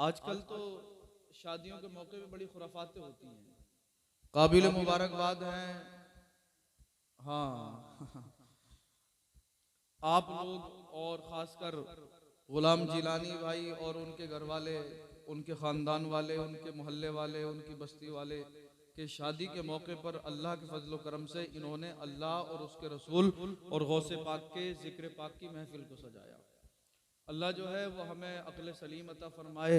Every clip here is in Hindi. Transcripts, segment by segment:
आजकल तो शादियों के मौके पे बड़ी खुराफातें होती हैं, काबिल मुबारकबाद हैं। हाँ आप लोग और खासकर गुलाम जिलानी भाई और उनके घर वाले, उनके ख़ानदान वाले, उनके मोहल्ले वाले, उनकी बस्ती वाले के शादी के मौके पर अल्लाह के फजल करम से इन्होंने अल्लाह और उसके रसूल और गौसे पाक के ज़िक्र पाक की महफिल को सजाया। अल्लाह जो है वो हमें अक्ल सलीम अता फरमाए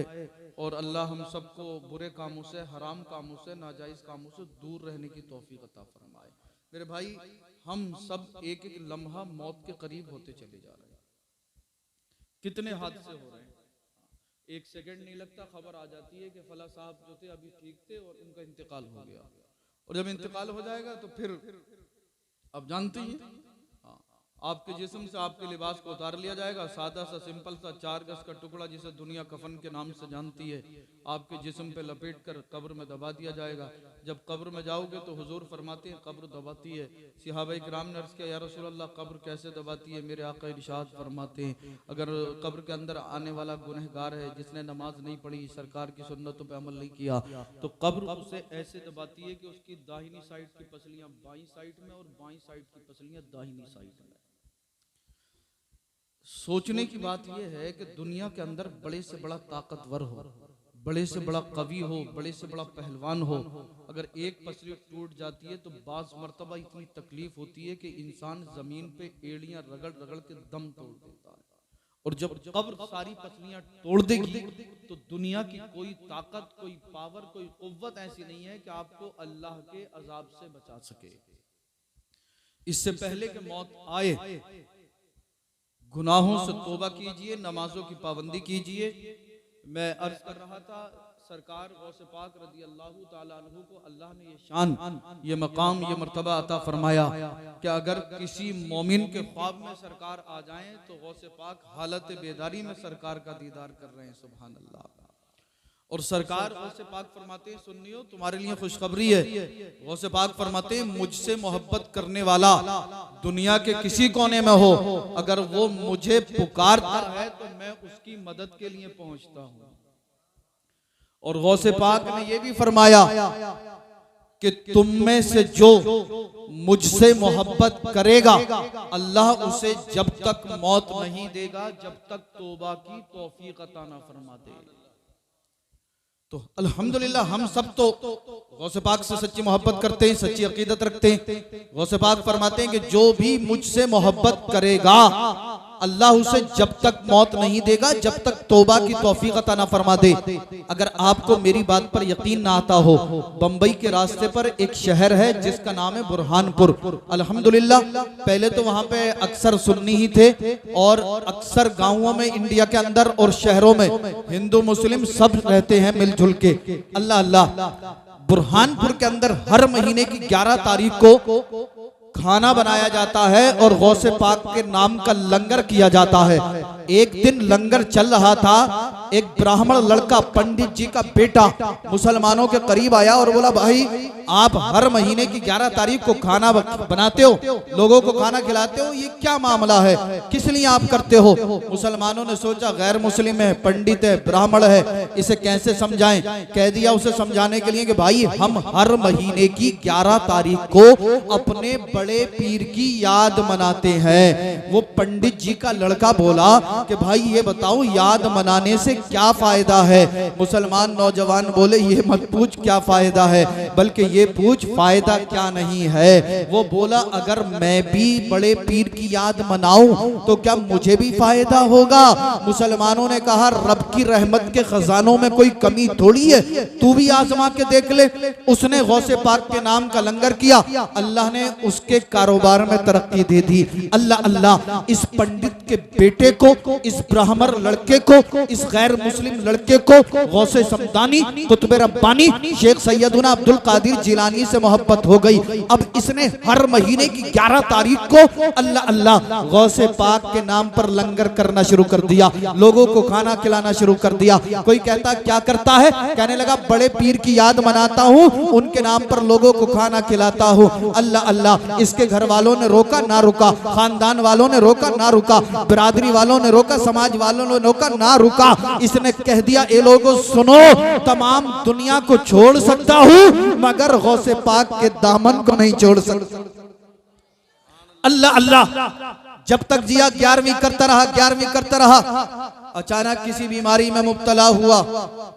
और अल्लाह हम सबको बुरे कामों से, हराम कामों से, नाजायज़ कामों से दूर रहने की तौफीक अता फरमाए। मेरे भाई, हम सब एक एक लम्हा मौत के करीब होते चले जा रहे हैं। कितने हादसे हो रहे हैं, एक सेकंड नहीं लगता खबर आ जाती है कि फला साहब जो थे अभी ठीक थे और उनका इंतकाल हो गया। और जब इंतकाल हो जाएगा तो फिर आप जानते ही हैं, आपके जिस्म से आपके लिबास को उतार लिया जाएगा। सादा सा सिंपल सा 4 गज का टुकड़ा जिसे दुनिया कफन के नाम से जानती है, आपके जिस्म पे लपेट कर कब्र में दबा दिया जाएगा। जब कब्र में जाओगे तो हुजूर फरमाते हैं कब्र दबाती है। सहाबाए किराम ने अर्ज़ किया, या रसूल अल्लाह कब्र कैसे दबाती है? मेरे आका इरशाद फरमाते हैं, अगर कब्र के अंदर आने वाला गुनहगार है जिसने नमाज नहीं पढ़ी, सरकार की सुन्नतों पर अमल नहीं किया, तो कब्र उसे ऐसे दबाती है कि उसकी दाहिनी साइड की पसलियां बाईं साइड में और बाईं साइड की पसलियां दाहिनी साइड में। सोचने की बात यह है कि दुनिया के अंदर बड़े से बड़ा ताकतवर हो, बड़े से बड़ा कवि हो, बड़े से बड़ा पहलवान हो, अगर एक पसली टूट जाती है तो बाज़ मर्तबा इतनी तकलीफ होती है कि इंसान जमीन पे एड़ियां रगड़ रगड़ के दम तोड़ देता है। और जब कब्र सारी पसलियां तोड़ देगी तो दुनिया की कोई ताकत, कोई पावर, कोई कुव्वत ऐसी नहीं है कि आपको अल्लाह के अजाब से बचा सके। इससे पहले कि मौत आए, गुनाहों से तौबा कीजिए, नमाजों की पाबंदी कीजिए। मैं अर्ज कर रहा था, सरकार गौसे पाक रज़ी अल्लाह ताला अन्हु को अल्लाह ने ये शान, ये मकाम, ये मर्तबा अता फरमाया कि अगर किसी मोमिन के ख्वाब में सरकार आ जाएं तो गौसे पाक हालत बेदारी में सरकार का दीदार कर रहे हैं। सुभान अल्लाह। और सरकार गौसे पाक फरमाते हैं, सुन्नियो तुम्हारे लिए खुशखबरी है। गौसे पाक फरमाते हैं, मुझसे मोहब्बत करने वाला दुनिया के किसी कोने में हो, अगर वो मुझे पुकारता है तो मैं उसकी मदद के लिए पहुंचता हूं। और गौसे पाक ने यह भी फरमाया कि तुम में से जो मुझसे मोहब्बत करेगा, अल्लाह उसे जब तक मौत नहीं देगा जब तक तौबा की तौफीक अता ना फरमा दे। तो अल्हम्दुलिल्लाह हम सब तो गौसे पाक से सच्ची मोहब्बत करते हैं, सच्ची अकीदत रखते हैं। गौसे पाक फरमाते हैं कि जो भी मुझसे मोहब्बत करेगा, अल्लाह उसे जब तक मौत नहीं देगा जब तक तौबा की तौफीक अता ना फरमा दे। अगर आपको मेरी बात पर यकीन ना आता हो, बंबई के रास्ते पर एक शहर है जिसका नाम है बुरहानपुर। अल्हम्दुलिल्लाह पहले तो वहां पे अक्सर सुन्नी ही थे और अक्सर गांवों में इंडिया के अंदर और शहरों में हिंदू मुस्लिम सब रहते हैं मिलजुल के। अल्लाह अल्लाह। बुरहानपुर के अंदर हर महीने की 11 तारीख को खाना बनाया जाता है और गौसे पाक के नाम का लंगर किया जाता है। एक दिन लंगर चल रहा था, एक ब्राह्मण लड़का, पंडित जी का बेटा, मुसलमानों के करीब आया और बोला, भाई आप हर महीने की 11 तारीख को खाना बनाते हो, लोगों को खाना खिलाते हो, ये क्या मामला है, किस लिए आप करते हो? मुसलमानों ने सोचा गैर मुस्लिम है, पंडित है, ब्राह्मण है, इसे कैसे समझाएं। कह दिया उसे समझाने के लिए कि भाई हम हर महीने की 11 तारीख को अपने बड़े पीर की याद मनाते हैं। वो पंडित जी का लड़का बोला कि भाई ये बताओ याद मनाने से क्या फायदा है? मुसलमान नौजवान बोले, ये मत पूछ क्या फायदा है, बल्कि ये पूछ फायदा क्या नहीं है। वो बोला, अगर मैं भी बड़े पीर की याद मनाऊं तो क्या मुझे भी फायदा होगा? मुसलमानों ने कहा, रब की रहमत के खजानों में कोई कमी थोड़ी है, तू भी आजमा के देख ले। उसने गौसे पाक के नाम का लंगर किया, अल्लाह ने उसके कारोबार में तरक्की दे दी। अल्लाह अल्लाह। इस पंडित के बेटे को, इस ब्राह्मण लड़के को, इस गैर मुस्लिम लड़के को गौसे समदानी, कुतुब रब्बानी शेख सैयदुना अब्दुल कादिर जिलानी से मोहब्बत हो गई। अब इसने हर महीने की 11 तारीख को अल्लाह अल्लाह गौसे पाक के नाम पर लंगर करना शुरू कर दिया, लोगों को खाना खिलाना शुरू कर दिया। कोई कहता क्या करता है? कहने लगा बड़े पीर की याद मनाता हूँ, उनके नाम पर लोगों को खाना खिलाता हूँ। अल्लाह अल्लाह। इसके घर वालों ने रोका ना रुका, खानदान वालों ने रोका ना रुका, बिरादरी वालों ने रोका, समाज वालों ने रोका ना रुका। इसने कह दिया ए लोगों सुनो, तमाम दुनिया को छोड़ सकता हूं मगर गौसे पाक के दामन को नहीं छोड़ सकता। अल्लाह अल्लाह। जब तक जिया 11वीं करता रहा, 11वीं करता रहा। अचानक किसी बीमारी में मुब्तला हुआ,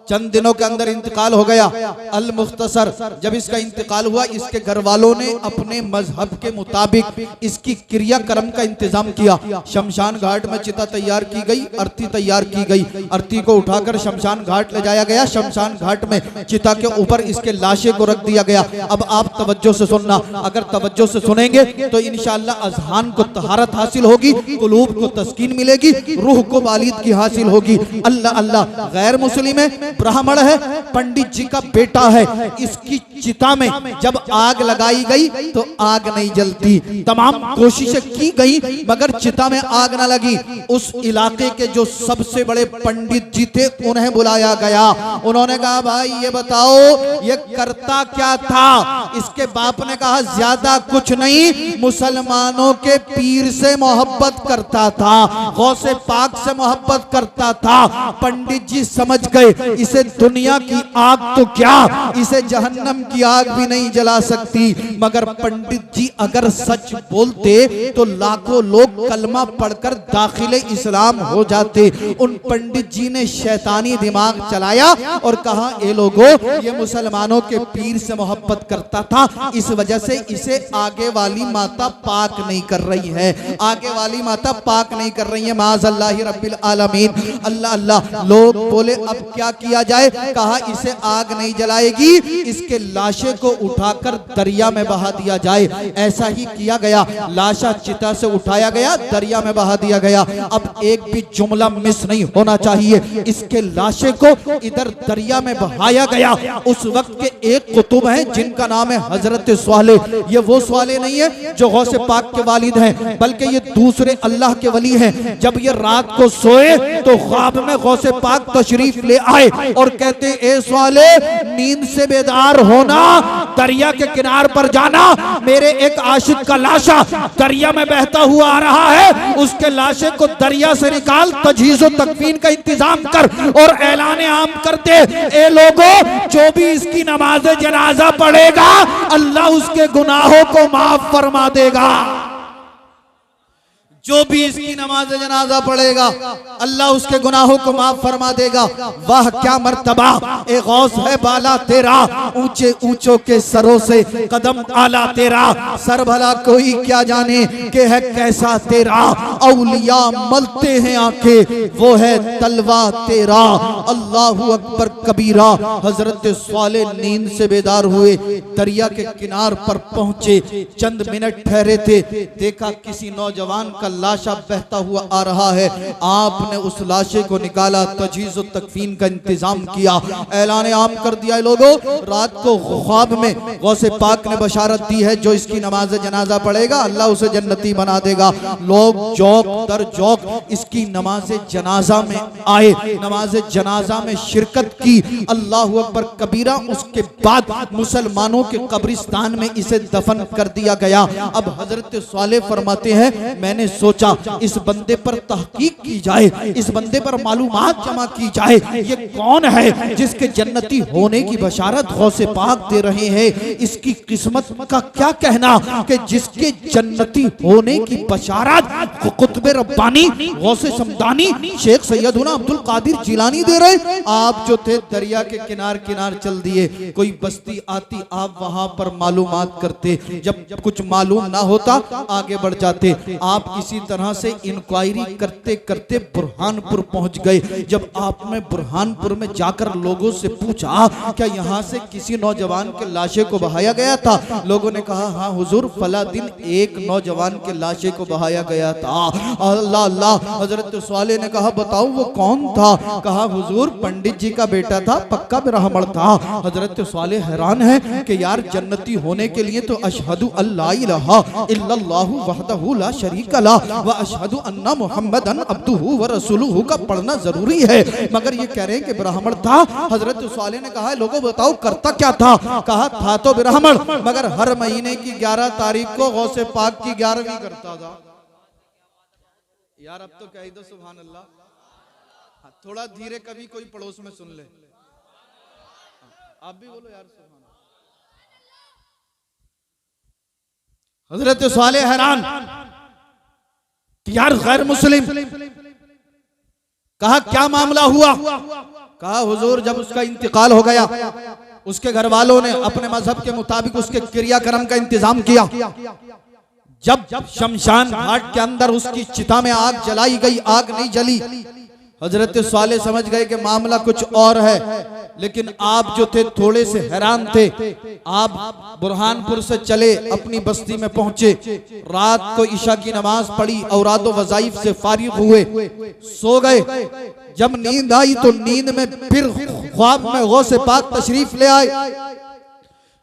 चंद दिनों के अंदर इंतकाल हो गया। अल मुख्तसर, जब इसका इंतकाल हुआ इसके घर वालों ने अपने मजहब के मुताबिक इसकी क्रियाक्रम का इंतजाम किया। शमशान घाट में चिता तैयार की गई, अर्थी तैयार की गई। अर्थी को उठाकर शमशान घाट ले जाया गया। शमशान घाट में चिता के ऊपर इसके लाशे को रख दिया गया। अब आप तवज्जो से सुनना, अगर तवज्जो से सुनेंगे तो इंशाअल्लाह अज़हान को तहारत हासिल होगी, कुलूब को तस्कीन मिलेगी, रूह को बालिदगी हासिल होगी। अल्लाह अल्लाह। गैर मुस्लिम है, ब्राह्मण है, पंडित जी का बेटा है। इसकी चिता में जब आग लगाई गई तो आग नहीं जलती। तमाम कोशिशें की गई मगर चिता में आग ना लगी। उस इलाके के जो सबसे बड़े पंडित जी थे उन्हें बुलाया गया। उन्होंने कहा भाई ये बताओ ये करता क्या था? इसके बाप ने कहा ज्यादा कुछ नहीं, मुसलमानों के पीर से मोहब्बत करता था, गौसे पाक से मोहब्बत करता था। पंडित जी समझ गए इसे दुनिया की आग तो क्या, इसे जहन्नम की आग भी नहीं जला सकती। मगर पंडित जी अगर सच बोलते तो लाखों लोग कलमा पढ़कर दाखिले इस्लाम हो जाते। उन पंडित जी ने शैतानी दिमाग चलाया और कहा ए लोगों ये मुसलमानों के पीर से मोहब्बत करता था, इस वजह से इसे आगे वाली माता पाक नहीं कर रही है, आगे वाली माता पाक नहीं कर रही है। माज़अल्लाहि रब्बिल आलमीन। अल्लाह अल्लाह। लोग बोले अब क्या किया जाए? कहा इसे आग नहीं जलाएगी, इसके लाशे को उठाकर दरिया में बहा दिया जाए। ऐसा ही किया गया। लाशा चिता से उठाया गया, दरिया में बहा दिया गया। अब एक भी जुमला मिस नहीं होना चाहिए। इसके लाशे को इधर दरिया में बहाया गया। उस वक्त के एक कुतुब हैं जिनका नाम है हजरत स्वाले। ये वो स्वाले नहीं है जो गौसे पाक के वालिद हैं, बल्कि ये दूसरे अल्लाह के वली हैं। जब ये रात को सोए तो ख्वाब में गौसे पाक तशरीफ ले आए और कहते ए स्वाले नींद से बेदार होना, दरिया के किनार पर जाना, मेरे एक आशिक का लाशा दरिया में बहता हुआ आ रहा है, उसके लाशे को दरिया से निकाल, तजहीज़ व तकफीन का इंतजाम कर और ऐलान आम कर दे ए लोगों जो भी इसकी नमाज जनाजा पढ़ेगा अल्लाह उसके गुनाहों को माफ फरमा देगा। जो भी इसकी नमाज जनाजा पढ़ेगा अल्लाह उसके गुनाहों को माफ फरमा देगा। वाह क्या मर्तबा ए गौस है बाला तेरा, ऊंचे ऊंचों के सरों से कदम आला तेरा, सर भला कोई क्या जाने के है कैसा तेरा, औलिया मलते हैं आंखें वो है तलवा तेरा। अल्लाहु अकबर कबीरा। हजरत स्वाले नींद से बेदार हुए, दरिया के किनार पर पहुंचे, चंद मिनट ठहरे थे, देखा किसी नौजवान का लाशा बहता हुआ आ रहा है। आपने उस लाशे को निकाला, तजहीज़ व तकफीन का इंतजाम किया, ऐलान आम कर दिया लोगों रात को ख्वाब में गौसे पाक ने बशारत दी है जो इसकी नमाज जनाजा पढ़ेगा अल्लाह उसे जन्नती बना देगा। लोग जौक दर जौक इसकी नमाज जनाजा में आए, नमाज जनाजा में शिरकत की। अल्लाहु अकबर कबीरा। उसके बाद मुसलमानों के कब्रिस्तान में इसे दफन कर दिया गया। अब हजरत स्वाले फरमाते हैं मैंने सोचा इस बंदे पर तहकीक की जाए, इस बंदे पर मालूमात जमा की जाए, ये कौन है जिसके जन्नती होने की बशारत गौसे पाक दे रहे हैं। इसकी किस्मत का क्या कहना कि जिसके जन्नती होने की बशारत कुतुब रब्बानी गौसे समदानी शेख सैयदुना अब्दुल कादिर जिलानी दे रहे। आप जो थे दरिया के किनार किनार चल दिए, कोई बस्ती आती आप वहां पर मालूमात करते, जब कुछ मालूम ना होता आगे बढ़ जाते। आप इसी तरह से इंक्वायरी करते करते बुरहानपुर पहुंच गए। जब आपने बुरहानपुर में जाकर लोगों से पूछा क्या यहाँ से किसी नौजवान के लाशे को बहाया गया था, लोगों ने कहा हाँ हुजूर फला दिन एक नौजवान के लाशे को बहाया गया था। अल्लाह अल्लाह। हजरत स्वाले ने कहा बताओ वो कौन था? कहा हुजूर पंडित जी का बेटा था, पक्का ब्राह्मण था। हजरत स्वाले हैरान है कि यार जन्नती होने के लिए तो अशहदु अल्ला इलाहा इल्लल्लाहु वहदहु ला शरीका ला व अशहदु अन्ना मुहम्मदन अब्दुहु व रसूलुहु का पढ़ना जरूरी है, मगर ये कह रहे हैं कि ब्राह्मण था। हजरत स्वाले ने कहा लोगों बताओ करता क्या था? कहा था तो ब्राह्मण, मगर हर महीने की 11 तारीख को गौसे पाक की 11वीं करता था। यार अब तो कह दो सुभान अल्लाह। थोड़ा धीरे, कभी कोई पड़ोस में सुन ले। आप भी बोलो यार सुभान अल्लाह। हजरत साले हैरान, यार गैर मुस्लिम। कहा क्या मामला हुआ? कहा हुजूर जब उसका इंतकाल हो गया, उसके घर वालों ने अपने मजहब के मुताबिक उसके क्रियाक्रम का इंतजाम किया। जब शमशान घाट के अंदर उसकी चिता में आग जलाई गई, आग नहीं जली। हजरत साले समझ गए कि मामला कुछ और है, लेकिन आप जो थे थोड़े से हैरान थे। आप बुरहानपुर से चले, अपनी बस्ती में पहुंचे, रात को ईशा की नमाज पढ़ी, औराद वज़ाइफ से फारिग हुए, सो गए। जब नींद आई तो नींद में फिर ख्वाब में गौसे पाक तशरीफ ले आए।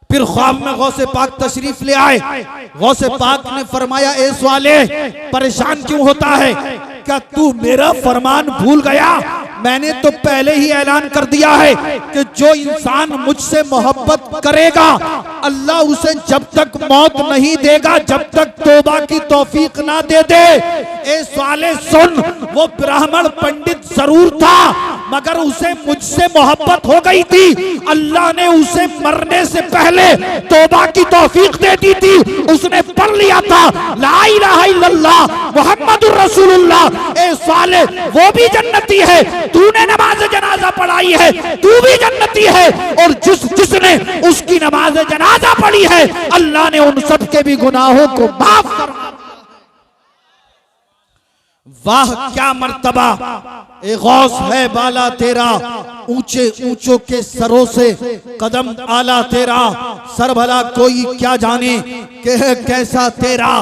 फिर ख्वाब में गौसे पाक तशरीफ ले आए। गौसे पाक ने फरमाया, ए साले परेशान क्यों होता है? क्या तू मेरा फरमान भूल गया? मैंने तो पहले ही ऐलान कर दिया है कि जो इंसान मुझसे मोहब्बत करेगा अल्लाह उसे जब तक मौत नहीं देगा जब तक तौबा की तौफीक ना दे दे। ए साले सुन, वो ब्राह्मण पंडित जरूर था मगर उसे मुझसे मोहब्बत हो गई थी। अल्लाह ने उसे मरने से पहले तौबा की तौफीक दे दी थी। उसने पढ़ लिया था ला इलाहा इल्लल्लाह मुहम्मदुर रसूलुल्लाह। ए साले वो भी जन्नती है, तूने नमाज जनाजा पढ़ाई है, तू भी जन्नती है। और जिसने उसकी नमाज जनाजा पढ़ी है अल्लाह ने उन सब के भी गुनाहों को माफ कर। वाह क्या मर्तबा, ए गौस है बाला तेरा, ऊंचे ऊंचों के सरों से कदम आला तेरा। सर भला कोई क्या जाने कि है कैसा तेरा।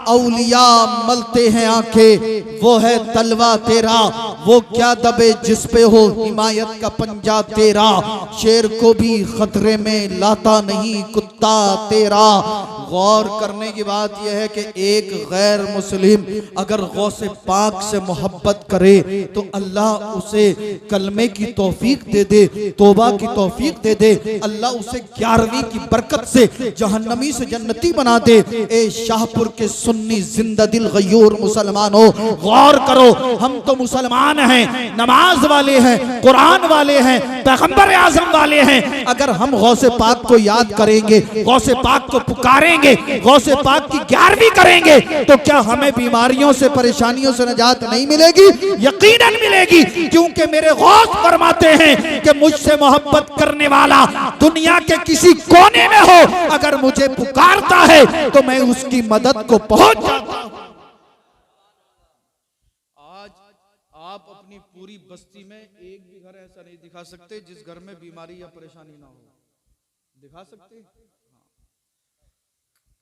औलिया मलते हैं आंखें, वो है तलवा तेरा। वो क्या दबे जिस पे हो हिमायत का पंजा तेरा। शेर को भी खतरे में लाता नहीं कुत्ता तेरा। गौर करने की बात यह है कि एक गैर मुस्लिम अगर गौसे पाक से मोहब्बत करे तो अल्लाह उसे कलमे की तौफीक दे दे, तौबा की तौफीक दे दे। अल्लाह उसे 11वीं की बरकत से जहन्नमी से जन्नती बना दे। ए शाहपुर के सुन्नी जिंदा दिल गयूर मुसलमानों, गौर करो, हम तो मुसलमान हैं, नमाज वाले हैं, कुरान वाले हैं, पैगंबर आजम वाले हैं। अगर हम गौसे पाक को याद करेंगे, गौसे पाक को पुकारेंगे, गौसे पाक की 11वीं करेंगे तो क्या हमें बीमारियों से परेशानियों से निजात नहीं मिलेगी? यकीनन मिलेगी, क्योंकि मेरे गौस फरमाते हैं कि मुझसे मोहब्बत करने वाला दुनिया के किसी कोने में हो, अगर मुझे पुकारता है तो मैं उसकी मदद को पहुंच जाता हूं। आज आप अपनी पूरी बस्ती में एक भी घर ऐसा नहीं दिखा सकते जिस घर में बीमारी या परेशानी ना हो। दिखा सकते हैं?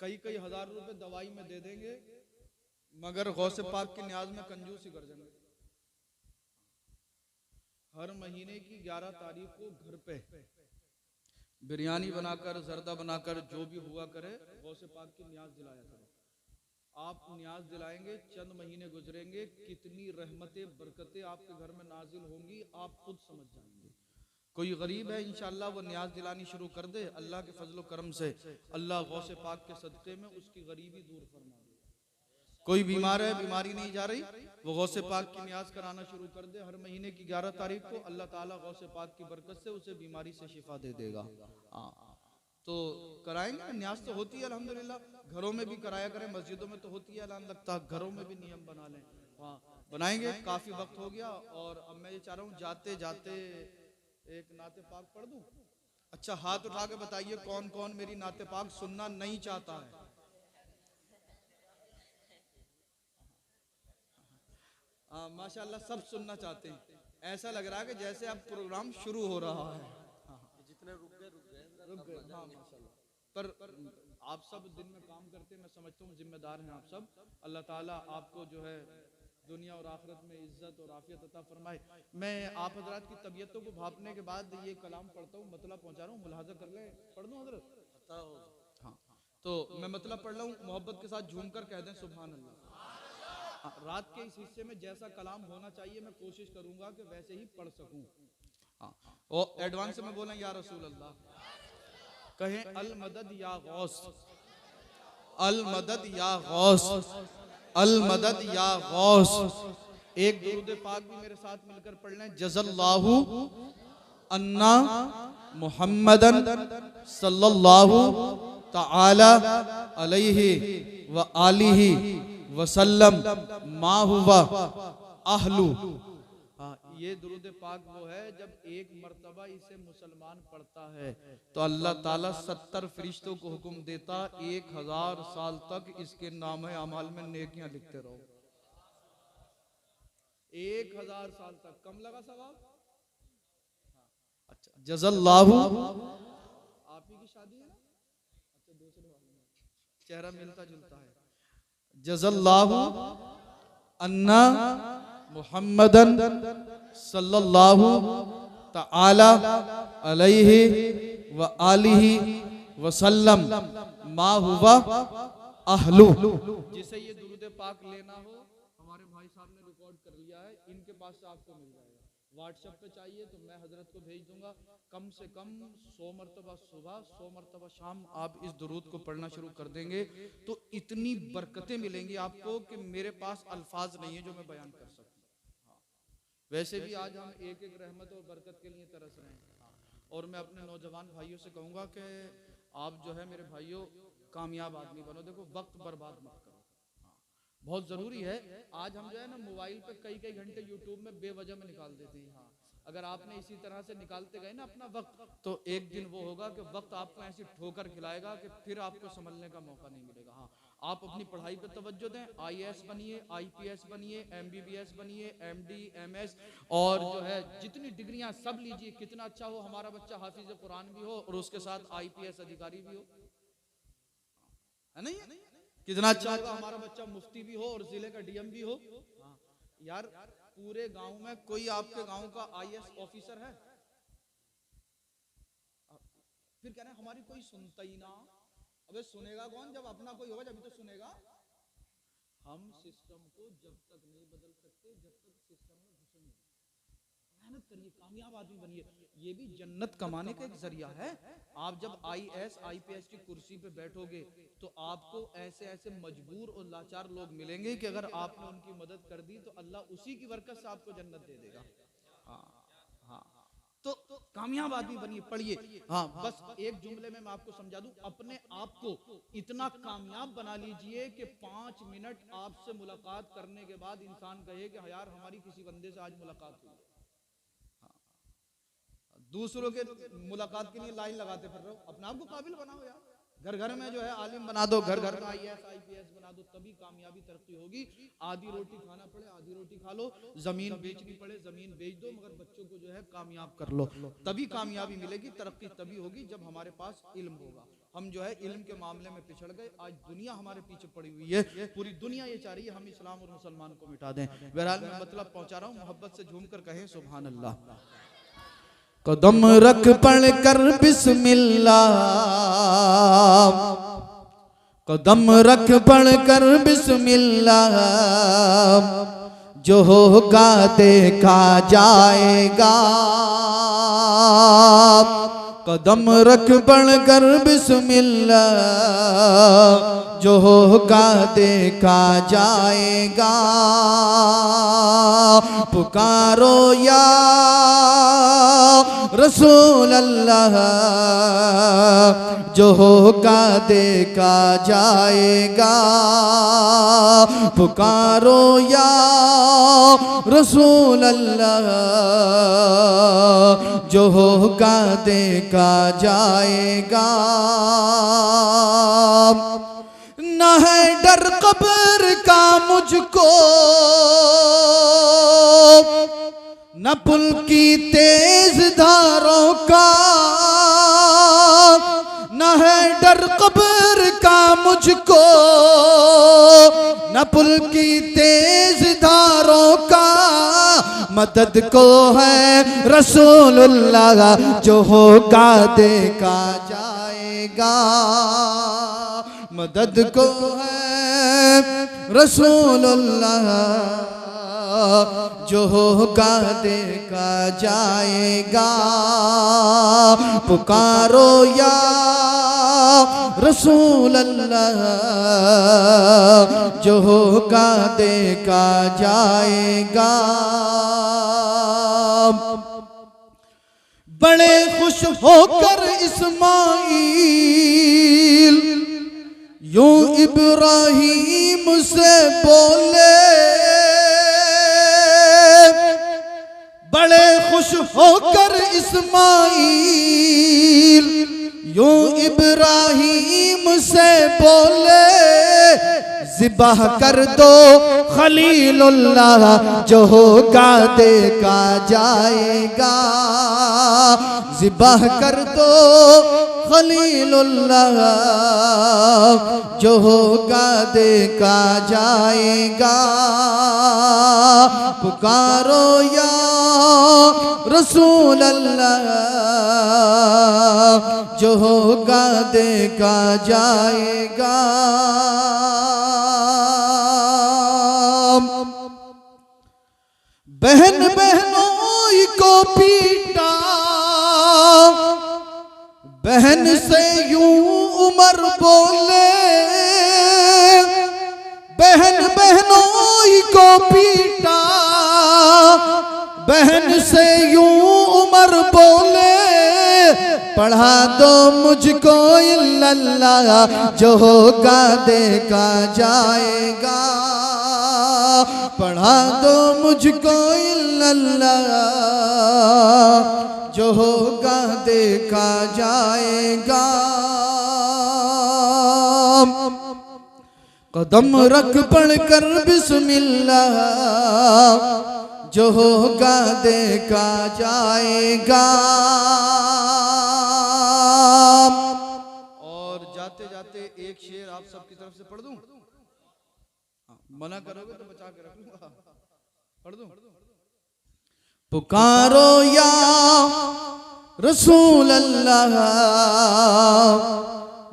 कई कई हजार रुपए दवाई में दे देंगे मगर गौसे पाक की न्याज में कंजूसी कर देंगे। हर महीने की 11 तारीख को घर पे बिरयानी बनाकर, जर्दा बनाकर, जो भी हुआ करे गौसे पाक की न्याज दिलाया करो। आप न्याज दिलाएंगे, चंद महीने गुजरेंगे, कितनी रहमतें बरकतें आपके घर में नाजिल होंगी आप खुद समझ जाएंगे। कोई गरीब है इंशाअल्लाह वो न्याज दिलानी शुरू कर दे, अल्लाह के फजलो करम से अल्लाह गौसे पाक के सदक़े में उसकी गरीबी दूर फरमा दे। कोई बीमार है, बीमारी नहीं जा रही, वो गौसे पाक की न्याज कराना शुरू कर दे। हर महीने की 11 तारीख को अल्लाह ताला गौसे पाक की बरकत से उसे बीमारी से शिफा दे देगा। तो कराएंगे, न्याज तो होती है अल्हम्दुलिल्लाह। घरों में भी कराया करें, मस्जिदों में तो होती है ऐलान लगता है, घरों में भी नियम बना लें। हाँ बनाएंगे। काफी वक्त हो गया और अब मैं ये चाह रहा हूँ जाते जाते एक नाते पाक पढ़ दूं। अच्छा हाथ उठा के बताइए कौन कौन मेरी नाते पाक सुनना नहीं चाहता है। माशाल्लाह सब सुनना चाहते हैं। ऐसा लग रहा है कि जैसे अब प्रोग्राम शुरू हो रहा है। जितने रुक गए। हाँ माशाल्लाह। पर आप सब दिन में काम करते हैं, मैं समझता हूँ जिम्मेदार हैं आप सब। अल्लाह ताला आपको जो है दुनिया और आखिरत में इज्जत और आफियत अता फरमाए। मैं आप हजरात की तबीयतों को भापने के बाद ये कलाम पढ़ता हूँ, मतलब पहुँचा रहा हूँ, मुलाहाजा कर ले। पढ़ दूँ हजरत? हाँ तो मैं मतलब पढ़ रहा हूँ, मोहब्बत के साथ झूम कर कह दें सुभान अल्लाह। रात के इस हिस्से में जैसा कलाम होना चाहिए मैं कोशिश करूंगा कि वैसे ही पढ़ सकूं। और एडवांस में बोलें या रसूल अल्लाह, कहें अल मदद या गौस, अल मदद या गौस, अल मदद या गौस, एक दुरूद पाक भी मेरे साथ मिलकर पढ़ लें। जज़ल्लाहु अन्ना मुहम्मदन सल्लल्लाहु तआला अलैहि व आलिहि वसल्लम मा हुवा अहलु। हाँ, ये दुरूद पाक वो है जब एक मर्तबा इसे मुसलमान पढ़ता है तो अल्लाह ताला 70 फरिश्तों को हुक्म देता 1000 साल तक इसके नामे अमाल में नेकियां लिखते रहो। 1000 साल तक। कम लगा सवाब? अच्छा, जज़ल्लाहु, आप ही की शादी है ना? अच्छा, दूसरे वाले चेहरा मिलता जुलता है। जज़ल्लाहु अन्ना मुहम्मदन सल्लल्लाहु तआला अलैहि व आलिहि वसल्लम मा हुवा अहलु। जिसे ये दुरूद पाक लेना हो, हमारे भाई साहब ने रिकॉर्ड कर लिया है, इनके पास से आपको मिल जाएगा। व्हाट्सएप पे चाहिए तो मैं हजरत को भेज दूंगा। कम से कम 100 मरतबा सुबह 100 मरतबा शाम आप इस दुरूद को पढ़ना शुरू कर देंगे तो इतनी बरकतें मिलेंगी आपको कि मेरे पास अल्फाज नहीं है जो मैं बयान कर सकूं। वैसे भी आज हम एक एक रहमत और बरकत के लिए तरस रहे हैं। और मैं अपने नौजवान भाइयों से कहूँगा कि आप जो है मेरे भाइयों कामयाब आदमी बनो। देखो, वक्त बर्बाद मत करो, बहुत ज़रूरी है। आज हम जो है ना मोबाइल पे कई घंटे यूट्यूब में बेवजह में निकाल देते हैं। हाँ, अगर आपने इसी तरह से निकालते गए ना अपना वक्त तो एक दिन वो होगा कि वक्त आपको ऐसी ठोकर खिलाएगा कि फिर आपको संभलने का मौका नहीं मिलेगा। हाँ, आप अपनी पढ़ाई पे तवज्जो दें, IAS बनिए, IPS बनिए, MBBS बनिए, MD MS और जो है जितनी डिग्रियां सब लीजिए। कितना अच्छा हो हमारा बच्चा हाफिज कुरान भी हो और उसके साथ IPS अधिकारी भी हो, है नहीं? कितना अच्छा होगा हमारा बच्चा मुफ्ती भी हो और जिले का DM भी हो। हाँ, यार पूरे गांव में कोई आपके गांव का IAS ऑफिसर है? फिर कह रहे हैं हमारी कोई सुनता ही ना। अबे सुनेगा कौन जब अपना कोई होगा, जब तो सुनेगा। हम सिस्टम को जब तक नहीं बदल सकते जब तक सिस्टम में घुसेंगे। मेहनत करिए, कामयाब आदमी बनिए, ये भी जन्नत कमाने का एक जरिया है। आप जब IAS IPS की कुर्सी पे बैठोगे तो आपको ऐसे ऐसे मजबूर और लाचार लोग मिलेंगे कि अगर आपने उनकी मदद कर दी तो अल्लाह उसी की बरकत से आपको जन्नत दे देगा। हाँ हाँ, तो कामयाब आदमी बनिए, पढ़िए। हाँ, बस एक जुमले में मैं आपको समझा दूं, अपने आप को इतना कामयाब बना लीजिए कि 5 मिनट आपसे मुलाकात करने के बाद इंसान कहे कि यार हमारी किसी बंदे से आज मुलाकात हुई। दूसरों के मुलाकात के लिए लाइन लगाते फिर रहो, अपने आप को काबिल बनाओ यार। घर घर में जो है आलिम बना दो, घर घर में IAS IPS बना दो, तभी कामयाबी तरक्की होगी। आधी रोटी खाना पड़े आधी रोटी खा लो, जमीन बेचनी पड़े जमीन बेच दो, मगर बच्चों को जो है कामयाब कर लो, तभी कामयाबी मिलेगी। तरक्की तभी होगी जब हमारे पास इल्म होगा। हम जो है इल्म के मामले में पिछड़ गए, आज दुनिया हमारे पीछे पड़ी हुई है। पूरी दुनिया ये चाह रही है हम इस्लाम और मुसलमान को मिटा दें। बहरहाल मैं मतलब पहुंचा रहा हूँ, मोहब्बत से झूम कर कहें सुभान अल्लाह। कदम रख पढ़ कर बिस्मिल्लाह, कदम रख पढ़ कर बिस्मिल्लाह, जो होगा देखा जाएगा। कदम रख पढ़ कर बिस्मिल्लाह, जो होगा देखा जाएगा। पुकारो या रसूल अल्लाह, जो होगा देखा जाएगा। पुकारो या रसूल अल्लाह, जो होगा देखा जाएगा। न है डर कब्र का मुझको, न पुल की तेज धारों का, न है डर कब्र का मुझको, न पुल की तेज धारों का। मदद को है रसूलुल्लाह, जो होगा देखा जाएगा। मदद को है रसूलुल्लाह, जो होगा देखा जाएगा। पुकारो या रसूल अल्लाह, जो होगा देखा जाएगा। बड़े खुश होकर इस्माइल यूं इब्राहीम से बोले, बड़े खुश होकर इस्माइल यूं इब्राहीम से बोले, ज़िबह कर दो खलीलुल्लाह, जो होगा देखा जाएगा। ज़िबह कर दो खलीलुल्लाह, जो होगा देखा जाएगा। पुकारो या रसूल अल्लाह, जो होगा देखा जाएगा। बहन बहनों को पीटा, बहन से यूं उमर बोले, बहन बहनों को पीटा, बहन से यूं उमर बोले, पढ़ा दो मुझको इल्लल्लाह, जो होगा देखा जाएगा। पढ़ा दो मुझको इल्लल्लाह, जो होगा देखा जाएगा। कदम रख पढ़कर बिस्मिल्लाह, जो होगा देखा जाएगा। और जाते जाते एक शेर आप सबकी तरफ से पढ़ दूं? मना करोगे तो बचा के रखूंगा। पढ़ दूं? पुकारो या रसूल अल्लाह,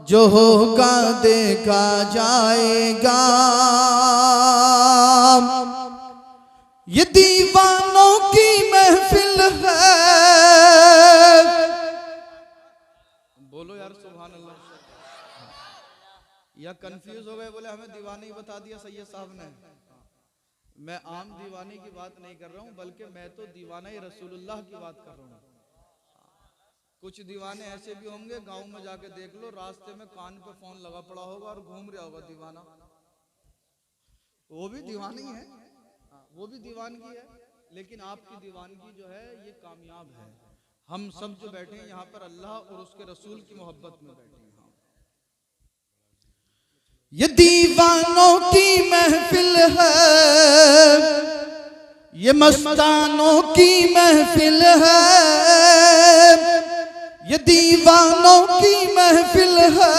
जो होगा देखा जाएगा। ये दीवानों की महफिल है, बोलो यार सुभान अल्लाह। या कंफ्यूज हो गए, बोले हमें दीवाने ही बता दिया सैयद साहब ने। मैं आम दीवाने की बात नहीं कर रहा हूं, बल्कि मैं तो दीवाना ही रसूलुल्लाह की बात कर रहा हूं। कुछ दीवाने ऐसे भी होंगे, गांव में जाके देख लो, रास्ते में कान पे फोन लगा पड़ा होगा और घूम रहा होगा दीवाना, वो भी दीवानी है, वो भी दीवानगी है। लेकिन आपकी दीवानगी जो है ये कामयाब है। हम सब जो बैठे हैं यहाँ पर अल्लाह और उसके रसूल की मोहब्बत में बैठे हैं। ये दीवानों की महफिल है, ये मस्तानों की महफिल है, ये दीवानों की महफिल है,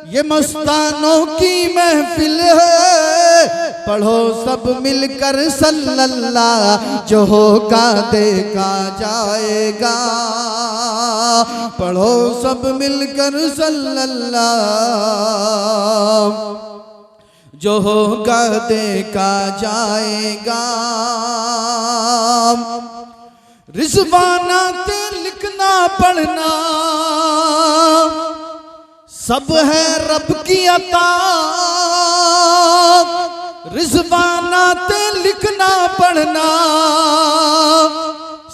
ये मस्तानों की महफिल है। पढ़ो सब मिलकर सल्लल्लाह, जो होगा देखा जाएगा। पढ़ो सब मिलकर सल्लल्लाह, जो होगा देखा जाएगा। रिज़वाना ते लिखना पढ़ना सब है रब की अता। रिज़वाना ते लिखना पढ़ना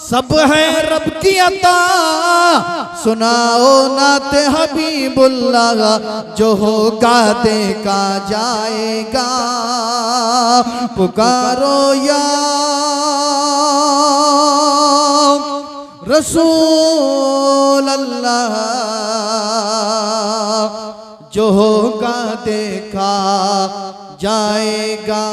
सब है रब की अता। सुनाओ नाते हबीबुल्लाह, जो होगा देखा जाएगा। पुकारो या रसूल अल्लाह, जो होगा देखा जाएगा।